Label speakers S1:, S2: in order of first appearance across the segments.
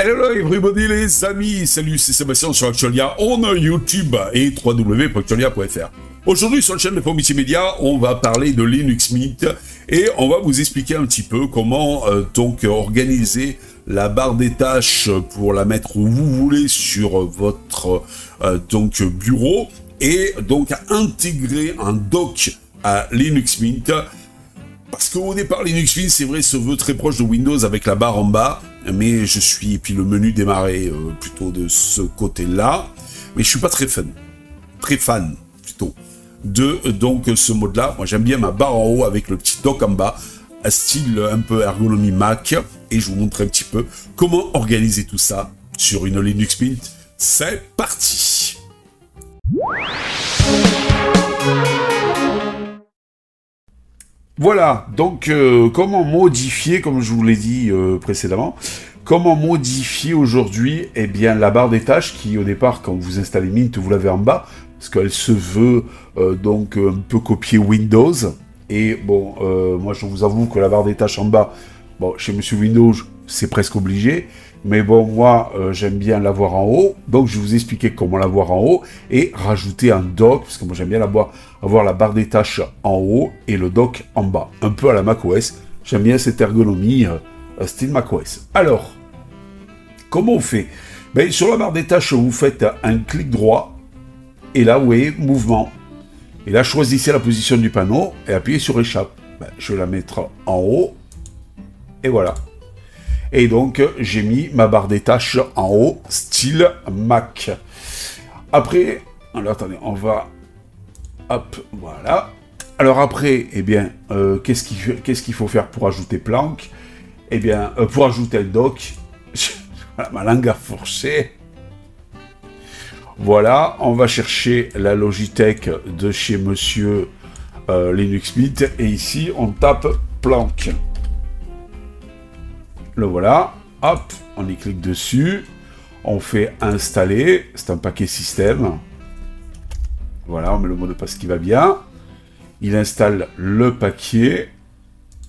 S1: Hello everybody les amis, salut, c'est Sébastien sur Actualia, on a YouTube et www.actualia.fr. Aujourd'hui sur la chaîne de Promis Media, on va parler de Linux Mint et on va vous expliquer un petit peu comment donc organiser la barre des tâches pour la mettre où vous voulez sur votre donc bureau et donc intégrer un dock à Linux Mint. Parce qu'au départ, Linux Mint, c'est vrai, se veut très proche de Windows avec la barre en bas, mais je suis, et puis le menu démarrer plutôt de ce côté-là, mais je suis pas très fan plutôt, de donc ce mode-là. Moi, j'aime bien ma barre en haut avec le petit dock en bas, à style un peu ergonomie Mac, et je vous montre un petit peu comment organiser tout ça sur une Linux Mint. C'est parti! Voilà, donc comment modifier, comme je vous l'ai dit précédemment, comment modifier aujourd'hui, eh bien, la barre des tâches qui, au départ, quand vous installez Mint, vous l'avez en bas, parce qu'elle se veut donc un peu copier Windows. Et bon, moi je vous avoue que la barre des tâches en bas, bon, chez Monsieur Windows, c'est presque obligé. Mais bon, moi, j'aime bien l'avoir en haut. Donc, je vais vous expliquer comment l'avoir en haut et rajouter un dock, parce que moi, j'aime bien avoir la barre des tâches en haut et le dock en bas. Un peu à la macOS. J'aime bien cette ergonomie style macOS. Alors, comment on fait? Ben, sur la barre des tâches, vous faites un clic droit. Et là, vous voyez, mouvement. Et là, choisissez la position du panneau et appuyez sur échappe. Ben, je vais la mettre en haut. Et voilà. Et donc, j'ai mis ma barre des tâches en haut, style Mac. Après, alors attendez, on va... Hop, voilà. Alors après, eh bien, qu'est-ce qu'il faut faire pour ajouter Planck? Eh bien, pour ajouter le dock, voilà, ma langue a fourché. Voilà, on va chercher la Logitech de chez Monsieur Linux Mint. Et ici, on tape Planck. Le voilà, hop, on y clique dessus, on fait installer, c'est un paquet système. Voilà, on met le mot de passe qui va bien. Il installe le paquet,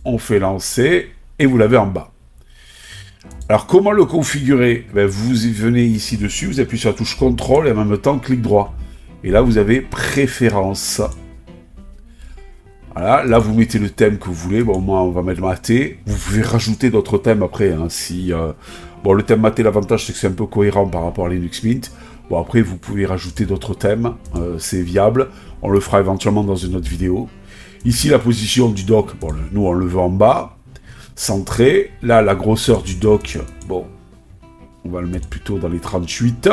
S1: on fait lancer, et vous l'avez en bas. Alors, comment le configurer? Ben, vous venez ici dessus, vous appuyez sur la touche CTRL et en même temps, clic droit. Et là, vous avez préférences. Voilà, là vous mettez le thème que vous voulez. Bon, moi on va mettre maté. Vous pouvez rajouter d'autres thèmes après. Hein, si bon, le thème maté, l'avantage c'est que c'est un peu cohérent par rapport à Linux Mint. Bon, après vous pouvez rajouter d'autres thèmes. C'est viable. On le fera éventuellement dans une autre vidéo. Ici la position du dock. Bon, nous on le veut en bas, centré. Là la grosseur du dock. Bon, on va le mettre plutôt dans les 38.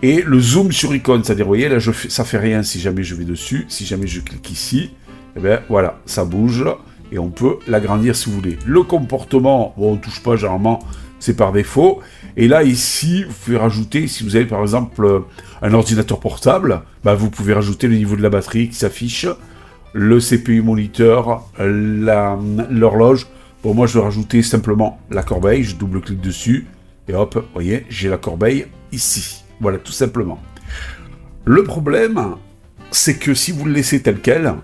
S1: Et le zoom sur icône, c'est-à-dire, vous voyez, là ça fait rien si jamais je vais dessus. Si jamais je clique ici. Et bien voilà, ça bouge et on peut l'agrandir si vous voulez. Le comportement, bon, on ne touche pas généralement, c'est par défaut. Et là, ici, vous pouvez rajouter, si vous avez par exemple un ordinateur portable, bah, vous pouvez rajouter le niveau de la batterie qui s'affiche, le CPU moniteur, l'horloge. Bon, moi, je vais rajouter simplement la corbeille, je double-clique dessus et hop, vous voyez, j'ai la corbeille ici. Voilà, tout simplement. Le problème, c'est que si vous le laissez tel quel,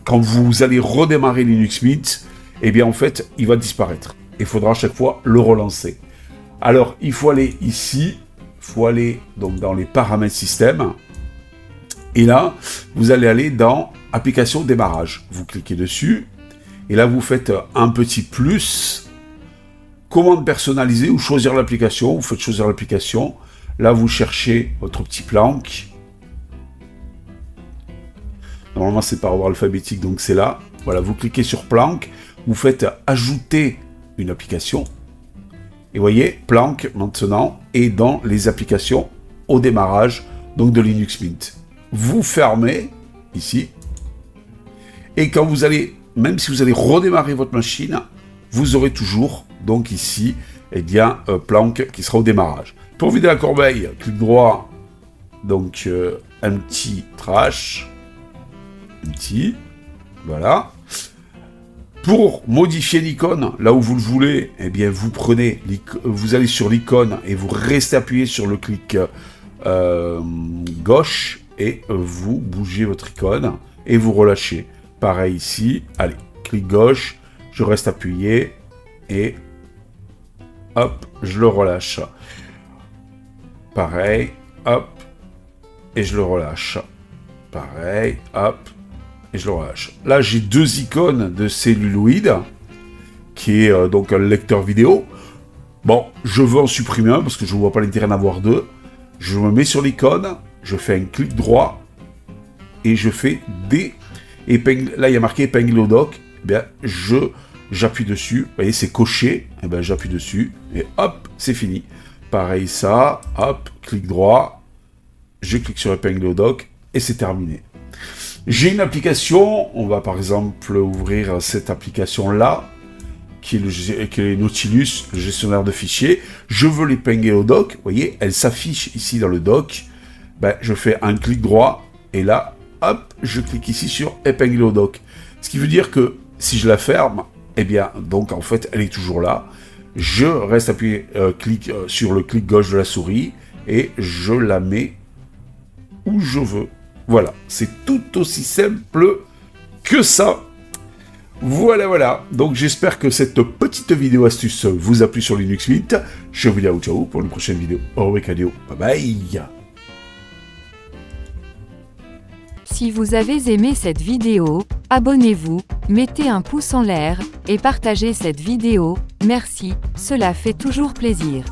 S1: quand vous allez redémarrer Linux Mint, eh bien en fait, il va disparaître. Il faudra à chaque fois le relancer. Alors, il faut aller ici, il faut aller donc dans les paramètres système, et là, vous allez aller dans application démarrage. Vous cliquez dessus, et là vous faites un petit plus, commande personnalisée ou choisir l'application. Vous faites choisir l'application. Là, vous cherchez votre petit Planck. Normalement, c'est par ordre alphabétique, donc c'est là. Voilà, vous cliquez sur Planck, vous faites ajouter une application. Et vous voyez, Planck, maintenant, est dans les applications au démarrage, donc de Linux Mint. Vous fermez, ici. Et quand vous allez, même si vous allez redémarrer votre machine, vous aurez toujours, donc ici, eh bien, Planck qui sera au démarrage. Pour vider la corbeille, clic droit, donc un petit trash. Petit, voilà. Pour modifier l'icône, là où vous le voulez, eh bien vous prenez, vous allez sur l'icône et vous restez appuyé sur le clic gauche et vous bougez votre icône et vous relâchez. Pareil ici, allez, clic gauche, je reste appuyé et hop, je le relâche. Pareil, hop, et je le relâche. Pareil, hop, et je le relâche. Là, j'ai deux icônes de celluloïd, qui est donc un lecteur vidéo. Bon, je veux en supprimer un, parce que je ne vois pas l'intérêt d'en avoir deux. Je me mets sur l'icône, je fais un clic droit, et je fais des... Là, il y a marqué épingle au dock. Eh bien, j'appuie dessus. Vous voyez, c'est coché. Eh bien, j'appuie dessus. Et hop, c'est fini. Pareil, ça. Hop, clic droit. Je clique sur épingle au dock. Et c'est terminé. J'ai une application. On va par exemple ouvrir cette application-là, qui est Nautilus, le gestionnaire de fichiers. Je veux l'épingler au dock. Vous voyez, elle s'affiche ici dans le dock. Ben, je fais un clic droit. Et là, hop, je clique ici sur épingler au dock. Ce qui veut dire que si je la ferme, eh bien, donc en fait, elle est toujours là. Je reste appuyé, sur le clic gauche de la souris et je la mets où je veux. Voilà, c'est tout aussi simple que ça. Voilà, voilà. Donc j'espère que cette petite vidéo astuce vous a plu sur Linux Mint. Je vous dis ciao pour une prochaine vidéo. Au revoir, bye bye.
S2: Si vous avez aimé cette vidéo, abonnez-vous, mettez un pouce en l'air, et partagez cette vidéo, merci, cela fait toujours plaisir.